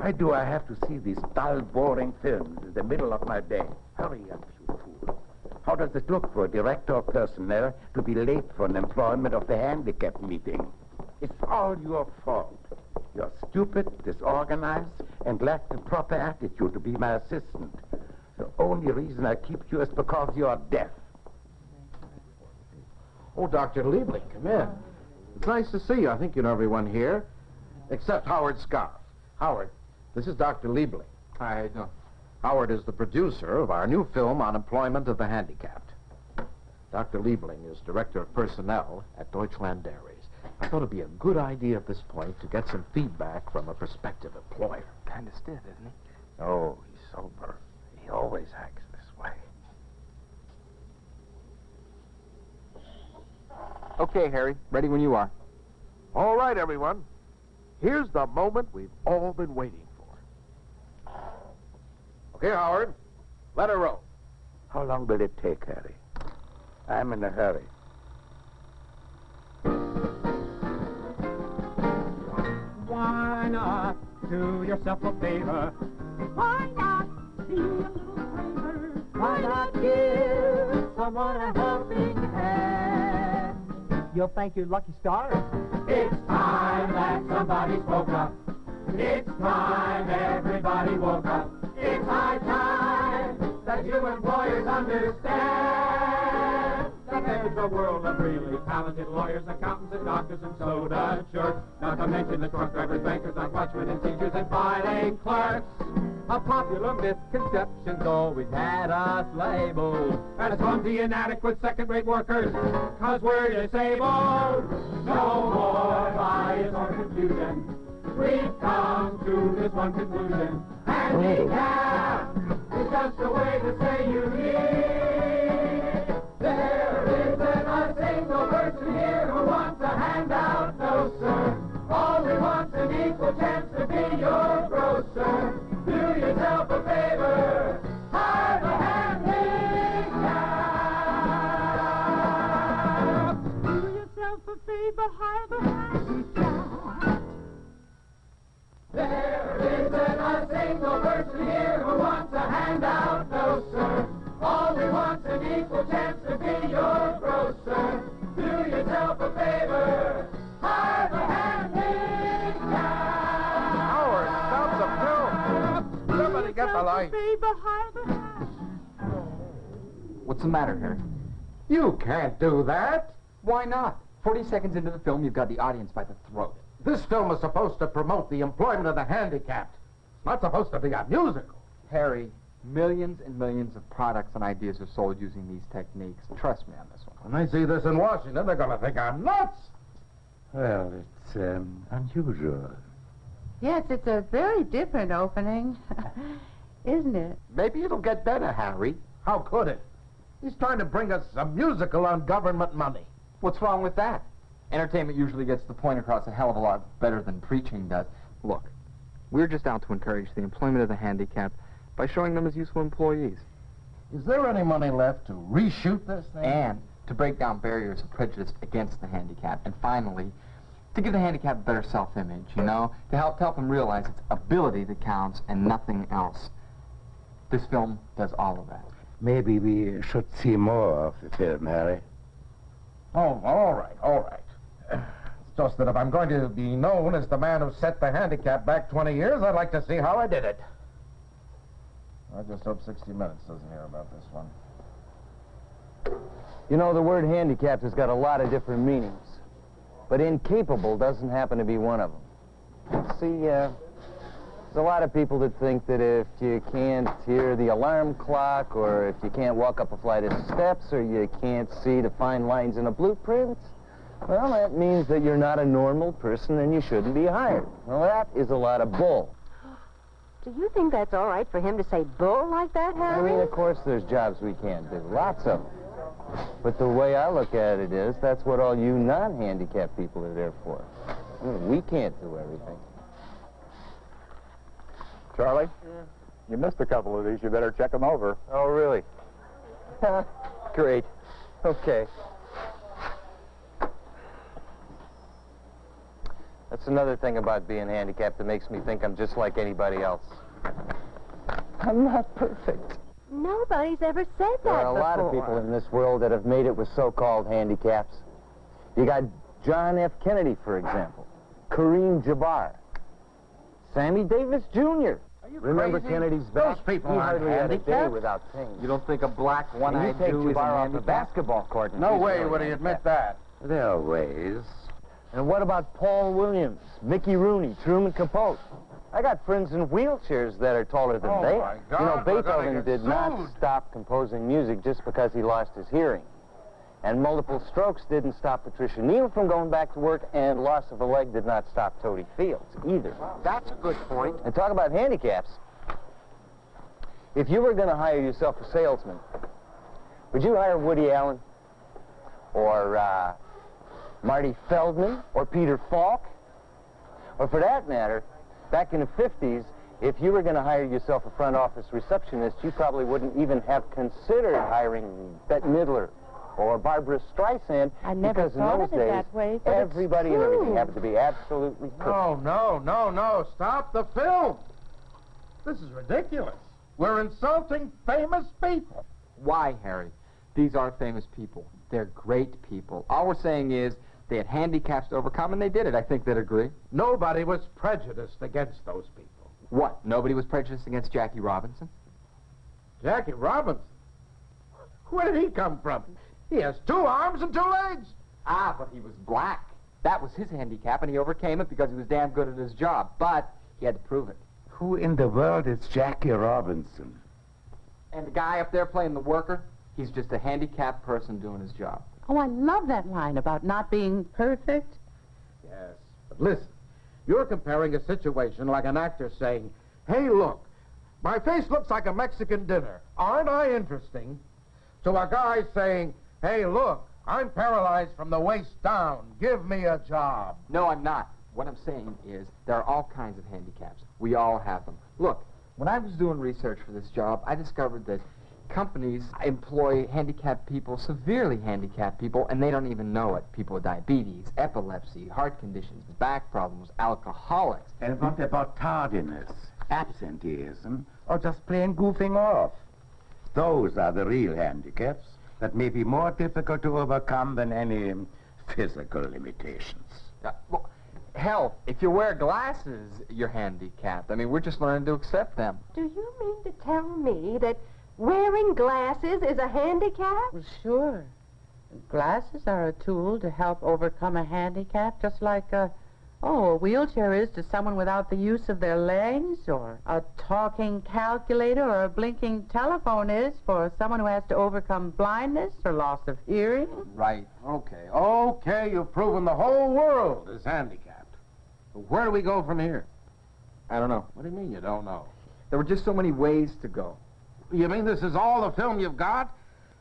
Why do I have to see these dull, boring films in the middle of my day? Hurry up, you fool. How does it look for a director of personnel to be late for an employment of the handicapped meeting? It's all your fault. You're stupid, disorganized, and lack the proper attitude to be my assistant. The only reason I keep you is because you're deaf. Oh, Dr. Liebling, come in. It's nice to see you. I think you know everyone here, except Howard Scarf. Howard, this is Dr. Liebling. Hi, how you doing? Howard is the producer of our new film on employment of the handicapped. Dr. Liebling is director of personnel at Deutschland Airways. I thought it'd be a good idea at this point to get some feedback from a prospective employer. Kind of stiff, isn't he? Oh, he's sober. He always acts this way. Okay, Harry. Ready when you are. All right, everyone. Here's the moment we've all been waiting for. Okay, Howard, let her roll. How long will it take, Harry? I'm in a hurry. Why not do yourself a favor? Why not be a little braver? Why not give someone a helping hand? You'll thank your lucky stars. It's time that somebody spoke up. It's time everybody woke up. It's high time that you employers understand that there's a world of really talented lawyers, accountants, and doctors, and soda jerks. Not to mention the truck drivers, bankers, like watchmen and teachers and filing clerks. A popular misconceptions always had us labeled as clumsy, inadequate, second-rate workers, 'cause we're disabled. No more bias or confusion. We've come to this one conclusion. Handicapped is just a way to say you need. There isn't a single person here who wants a handout, no sir. All we want's an equal chance to be your grocer. Do yourself a favor, hire the handicapped. Do yourself a favor, hire the handicapped. There isn't a single person here who wants a handout, no sir. All we want's an equal chance to be your grocer. Do yourself a favor, hire the handicapped. Howard, stop the film. Somebody get the light. What's the matter, Harry? You can't do that. Why not? 40 seconds into the film, you've got the audience by the throat. This film is supposed to promote the employment of the handicapped. It's not supposed to be a musical. Harry, millions and millions of products and ideas are sold using these techniques. Trust me on this one. When they see this in Washington, they're going to think I'm nuts. Well, it's unusual. Yes, it's a very different opening, isn't it? Maybe it'll get better, Harry. How could it? He's trying to bring us a musical on government money. What's wrong with that? Entertainment usually gets the point across a hell of a lot better than preaching does. Look, we're just out to encourage the employment of the handicapped by showing them as useful employees. Is there any money left to reshoot this thing? And to break down barriers of prejudice against the handicapped. And finally, to give the handicapped a better self-image, you know? To help them realize it's ability that counts and nothing else. This film does all of that. Maybe we should see more of the film, Harry. Oh, all right, all right. It's just that if I'm going to be known as the man who set the handicap back 20 years, I'd like to see how I did it. I just hope 60 Minutes doesn't hear about this one. You know, the word handicapped has got a lot of different meanings, but incapable doesn't happen to be one of them. See, there's a lot of people that think that if you can't hear the alarm clock, or if you can't walk up a flight of steps, or you can't see the fine lines in a blueprint, well, that means that you're not a normal person and you shouldn't be hired. Well, that is a lot of bull. Do you think that's all right for him to say bull like that, I Harry? mean, of course, there's jobs we can't do, lots of them. But the way I look at it is, that's what all you non-handicapped people are there for. I mean, we can't do everything. Charlie, you missed a couple of these. You better check them over. Oh, really? Great. Okay. That's another thing about being handicapped that makes me think I'm just like anybody else. I'm not perfect. Nobody's ever said that There are a before. lot of people in this world that have made it with so-called handicaps. You got John F. Kennedy, for example, Kareem Jabbar, Sammy Davis Jr. Remember crazy? Kennedy's Those back? people he aren't hardly had a day handicapped. without pain. You don't think a black And you one-eyed take Jew is a Jabbar off the handicap? basketball court. and No he's way really would he admit handicapped. that. There are ways. And what about Paul Williams, Mickey Rooney, Truman Capote? I got friends in wheelchairs that are taller than Oh, they my are. God, You know, we're gonna Beethoven get did not sued. stop composing music just because he lost his hearing. And multiple strokes didn't stop Patricia Neal from going back to work, and loss of a leg did not stop Toady Fields either. That's a good point. And talk about handicaps. If you were going to hire yourself a salesman, would you hire Woody Allen? Or Marty Feldman? Or Peter Falk? Or for that matter, back in the 50s, if you were going to hire yourself a front office receptionist, you probably wouldn't even have considered hiring Bette Midler or Barbara Streisand. I never because thought in of those it days, that way, but it's everybody and everything true. happened to be absolutely perfect. No. Stop the film. This is ridiculous. We're insulting famous people. Why, Harry? These are famous people. They're great people. All we're saying is they had handicaps to overcome, and they did it. I think they'd agree. Nobody was prejudiced against those people. What? Nobody was prejudiced against Jackie Robinson? Jackie Robinson? Where did he come from? He has 2 arms and 2 legs. Ah, but he was black. That was his handicap, and he overcame it because he was damn good at his job. But he had to prove it. Who in the world is Jackie Robinson? And the guy up there playing the worker, he's just a handicapped person doing his job. Oh, I love that line about not being perfect. Yes, but listen. You're comparing a situation like an actor saying, hey, look, my face looks like a Mexican dinner. Aren't I interesting? To a guy saying, hey, look, I'm paralyzed from the waist down. Give me a job. No, I'm not. What I'm saying is there are all kinds of handicaps. We all have them. Look, when I was doing research for this job, I discovered that companies employ handicapped people, severely handicapped people, and they don't even know it. People with diabetes, epilepsy, heart conditions, back problems, alcoholics. And what about tardiness, absenteeism, or just plain goofing off? Those are the real handicaps that may be more difficult to overcome than any physical limitations. Well, hell, if you wear glasses, you're handicapped. I mean, we're just learning to accept them. Do you mean to tell me that wearing glasses is a handicap? Well, sure. Glasses are a tool to help overcome a handicap, just like a wheelchair is to someone without the use of their legs, or a talking calculator or a blinking telephone is for someone who has to overcome blindness or loss of hearing. Right. Okay, you've proven the whole world is handicapped. But where do we go from here? I don't know. What do you mean you don't know? There were just so many ways to go. You mean this is all the film you've got?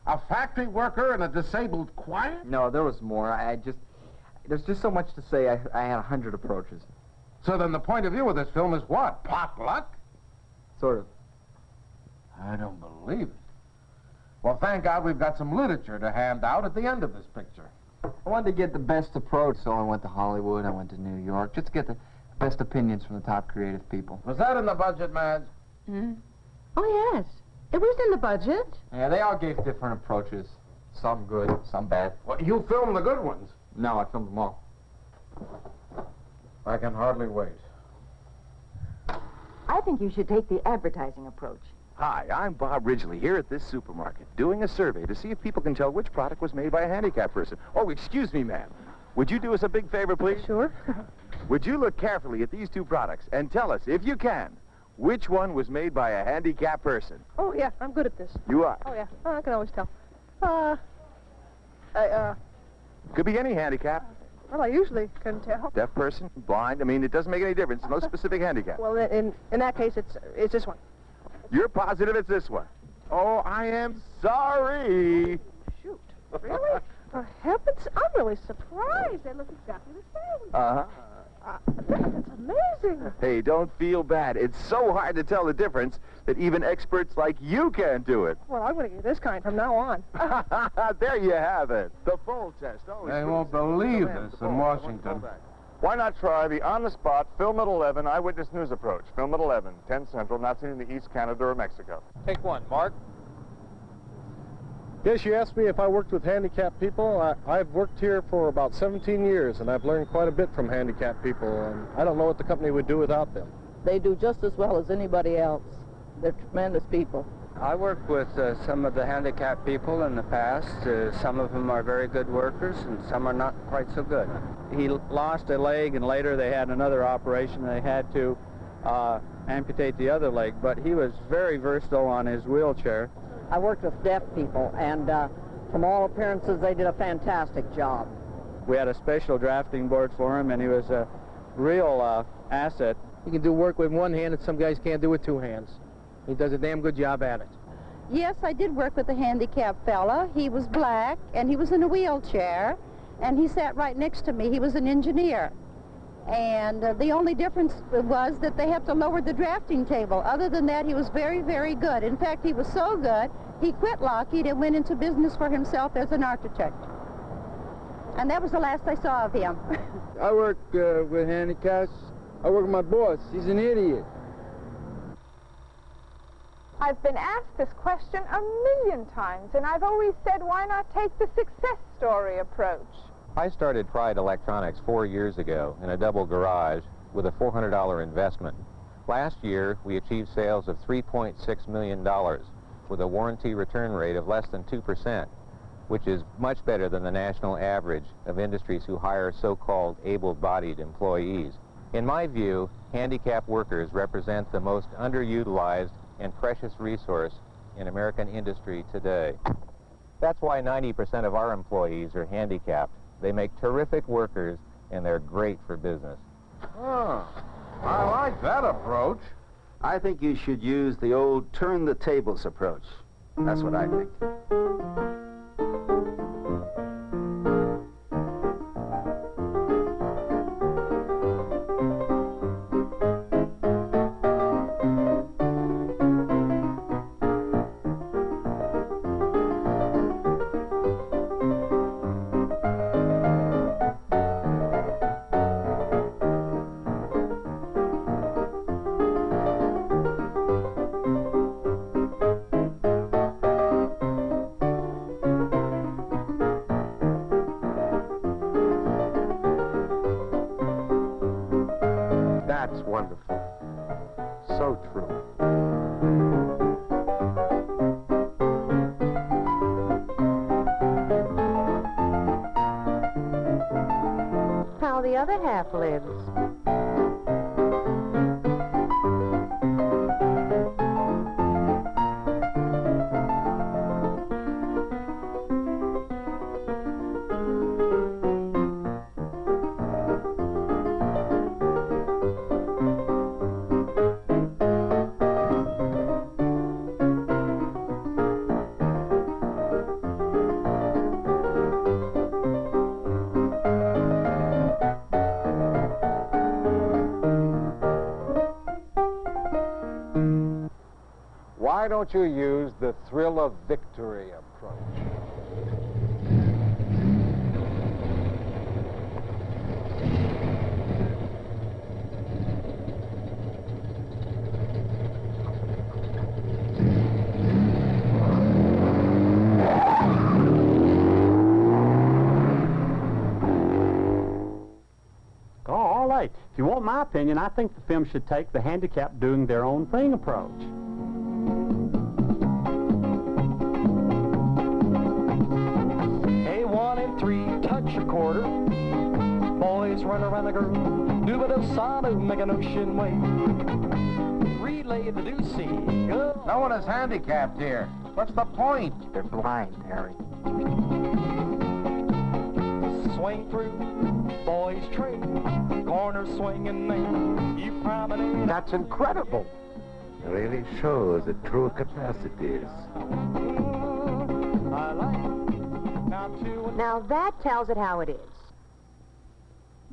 A factory worker and a disabled choir? No, there was more. There's just so much to say. I had 100 approaches. So then the point of view of this film is what? Potluck? Sort of. I don't believe it. Well, thank God we've got some literature to hand out at the end of this picture. I wanted to get the best approach, so I went to Hollywood, I went to New York, just to get the best opinions from the top creative people. Was that in the budget, Madge? Oh, yes. It was in the budget. Yeah, they all gave different approaches. Some good, some bad. Well, you filmed the good ones. No, I filmed them all. I can hardly wait. I think you should take the advertising approach. Hi, I'm Bob Ridgely here at this supermarket doing a survey to see if people can tell which product was made by a handicapped person. Oh, excuse me, ma'am. Would you do us a big favor, please? Sure. Would you look carefully at these 2 products and tell us, if you can, which one was made by a handicapped person? Oh, yeah, I'm good at this. You are. Oh, yeah, I can always tell. Could be any handicap. Well, I usually can tell. Deaf person, blind. I mean, it doesn't make any difference. No specific handicap. Well, in that case, it's this one. You're positive it's this one. Oh, I am sorry. Shoot. Really? For heavens, I'm really surprised. They look exactly the same. Uh-huh. That's amazing. Hey, don't feel bad. It's so hard to tell the difference that even experts like you can't do it. Well, I'm going to get this kind from now on. There you have it. The full test. Always They proves won't it. believe Come this the in full. Washington. Come back. Why not try the on-the-spot Film at 11 eyewitness news approach? Film at 11, 10 Central, not seen in the East Canada or Mexico. Take one, Mark. Yes, you asked me if I worked with handicapped people. I've worked here for about 17 years, and I've learned quite a bit from handicapped people, and I don't know what the company would do without them. They do just as well as anybody else. They're tremendous people. I worked with some of the handicapped people in the past. Some of them are very good workers, and some are not quite so good. He lost a leg, and later they had another operation. They had to amputate the other leg, but he was very versatile on his wheelchair. I worked with deaf people, and from all appearances, they did a fantastic job. We had a special drafting board for him, and he was a real asset. He can do work with one hand that some guys can't do with two hands. He does a damn good job at it. Yes, I did work with a handicapped fella. He was black, and he was in a wheelchair, and he sat right next to me. He was an engineer. And the only difference was that they have to lower the drafting table. Other than that, he was very, very good. In fact, he was so good, he quit Lockheed and went into business for himself as an architect. And that was the last I saw of him. I work with handicaps. I work with my boss. He's an idiot. I've been asked this question a million times, and I've always said, why not take the success story approach? I started Pride Electronics 4 years ago in a double garage with a $400 investment. Last year, we achieved sales of $3.6 million with a warranty return rate of less than 2%, which is much better than the national average of industries who hire so-called able-bodied employees. In my view, handicapped workers represent the most underutilized and precious resource in American industry today. That's why 90% of our employees are handicapped. They make terrific workers, and they're great for business. Oh, I like that approach. I think you should use the old turn-the-tables approach. That's what I think. That's wonderful. So true. How the other half lives. Why don't you use the thrill of victory approach? Oh, all right. If you want my opinion, I think the film should take the handicapped doing their own thing approach. A 1 and 3, touch a quarter. Boys run around the girl, do a bit of sanu, make an ocean wave. Relay the deucey, go. No one is handicapped here. What's the point? They're blind, Harry. Swing through, boys trade, corner swinging man. You promenade. That's incredible. Really shows the true capacities. I like. Now that tells it how it is.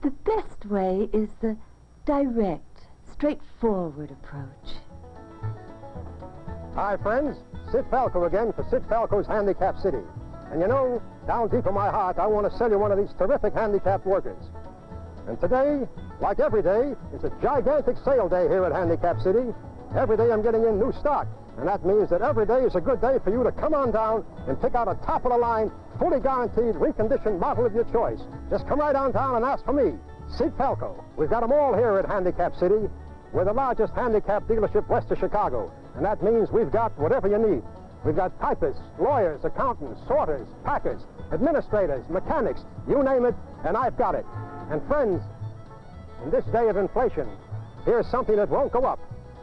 The best way is the direct, straightforward approach. Hi, friends. Sid Falco again for Sid Falco's Handicapped City. And you know, down deep in my heart, I want to sell you one of these terrific handicapped workers. And today, like every day, it's a gigantic sale day here at Handicap City. Every day I'm getting in new stock. And that means that every day is a good day for you to come on down and pick out a top-of-the-line, fully guaranteed, reconditioned model of your choice. Just come right on down and ask for me, Sid Falco. We've got them all here at Handicap City. We're the largest handicap dealership west of Chicago. And that means we've got whatever you need. We've got typists, lawyers, accountants, sorters, packers, administrators, mechanics, you name it, and I've got it. And friends, in this day of inflation, here's something that won't go up.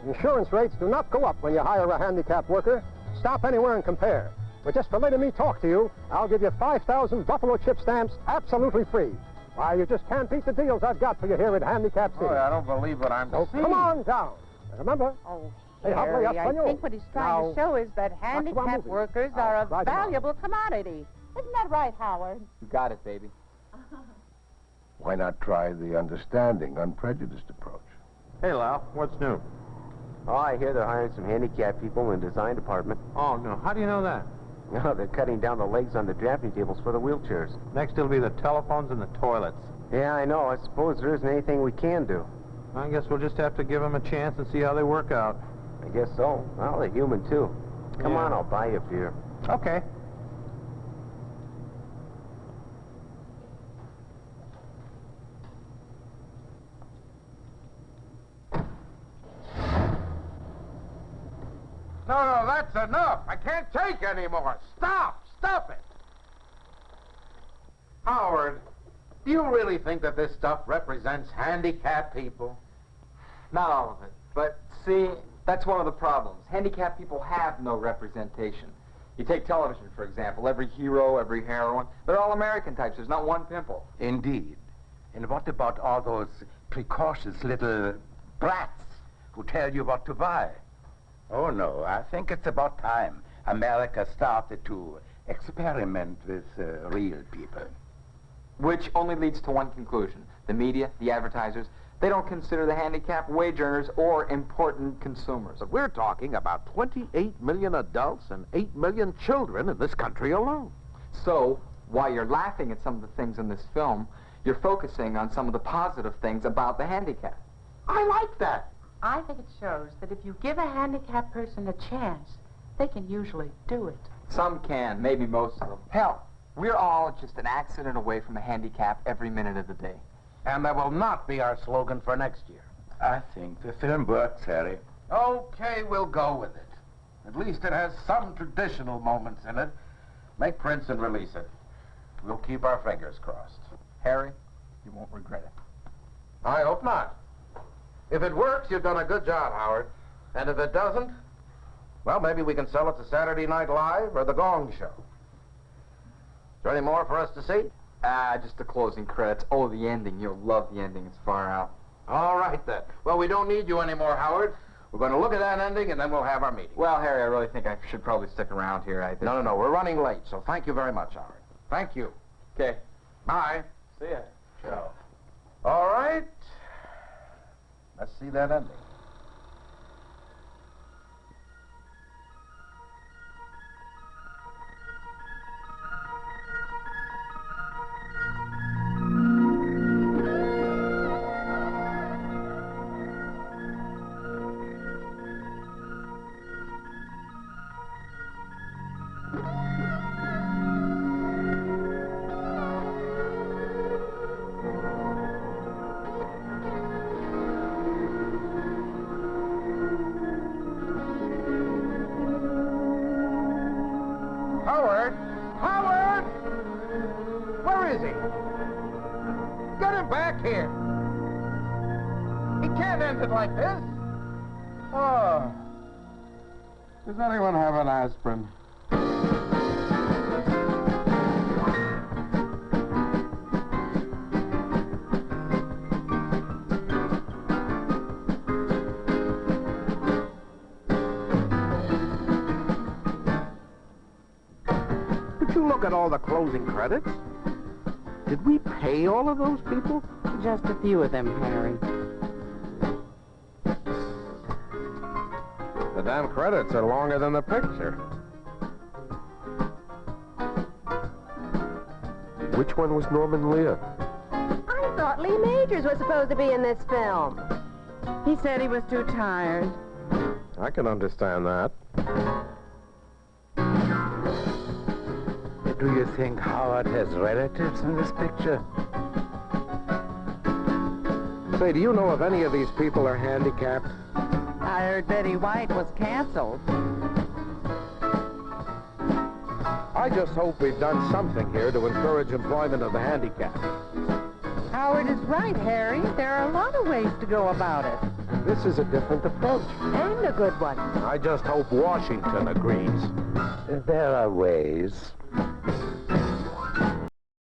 Insurance rates do not go up when you hire a handicapped worker. Stop anywhere and compare. But just for letting me talk to you, I'll give you 5,000 Buffalo chip stamps absolutely free. Why, you just can't beat the deals I've got for you here at Handicap City. Boy, I don't believe what I'm So seeing. come on down. Remember? Oh, Hey, Harry, up, I Senor. think what he's trying to Now, show is that our handicapped movie. workers are Right a now. valuable commodity. Isn't that right, Howard? You got it, baby. Why not try the understanding, unprejudiced approach? Hey, Lal, what's new? Oh, I hear they're hiring some handicapped people in the design department. Oh, no. How do you know that? No, they're cutting down the legs on the drafting tables for the wheelchairs. Next, it'll be the telephones and the toilets. Yeah, I know. I suppose there isn't anything we can do. I guess we'll just have to give them a chance and see how they work out. I guess so. Well, they're human, too. Come Yeah. on, I'll buy you a beer. Okay. No, that's enough. I can't take any more. Stop it. Howard, do you really think that this stuff represents handicapped people? Not all of it. But, see, that's one of the problems. Handicapped people have no representation. You take television, for example. Every hero, every heroine, they're all American types. There's not one pimple. Indeed. And what about all those precocious little brats who tell you what to buy? Oh, no, I think it's about time America started to experiment with real people. Which only leads to one conclusion. The media, the advertisers, they don't consider the handicapped wage earners or important consumers. But we're talking about 28 million adults and 8 million children in this country alone. So, while you're laughing at some of the things in this film, you're focusing on some of the positive things about the handicapped. I like that. I think it shows that if you give a handicapped person a chance, they can usually do it. Some can, maybe most of them. Hell, we're all just an accident away from a handicap every minute of the day. And that will not be our slogan for next year. I think the film works, Harry. Okay, we'll go with it. At least it has some traditional moments in it. Make prints and release it. We'll keep our fingers crossed. Harry, you won't regret it. I hope not. If it works, you've done a good job, Howard. And if it doesn't, well, maybe we can sell it to Saturday Night Live or The Gong Show. Is there any more for us to see? Just the closing credits. Oh, the ending. You'll love the ending. It's far out. All right, then. Well, we don't need you anymore, Howard. We're going to look at that ending, and then we'll have our meeting. Well, Harry, I really think I should probably stick around here. No, we're running late, so thank you very much, Howard. Thank you. Okay. Bye. See ya. Ciao. All right. Let's see that ending. Howard! Howard! Where is he? Get him back here. He can't end it like this. Oh. Does anyone have an aspirin? Did you look at all the closing credits? Did we pay all of those people? Just a few of them, Harry. The damn credits are longer than the picture. Which one was Norman Lear? I thought Lee Eddie Majors was supposed to be in this film. He said he was too tired. I can understand that. Do you think Howard has relatives in this picture? Say, do you know if any of these people are handicapped? I heard Betty White was canceled. I just hope we've done something here to encourage employment of the handicapped. Howard is right, Harry. There are a lot of ways to go about it. This is a different approach. And a good one. I just hope Washington agrees. There are ways.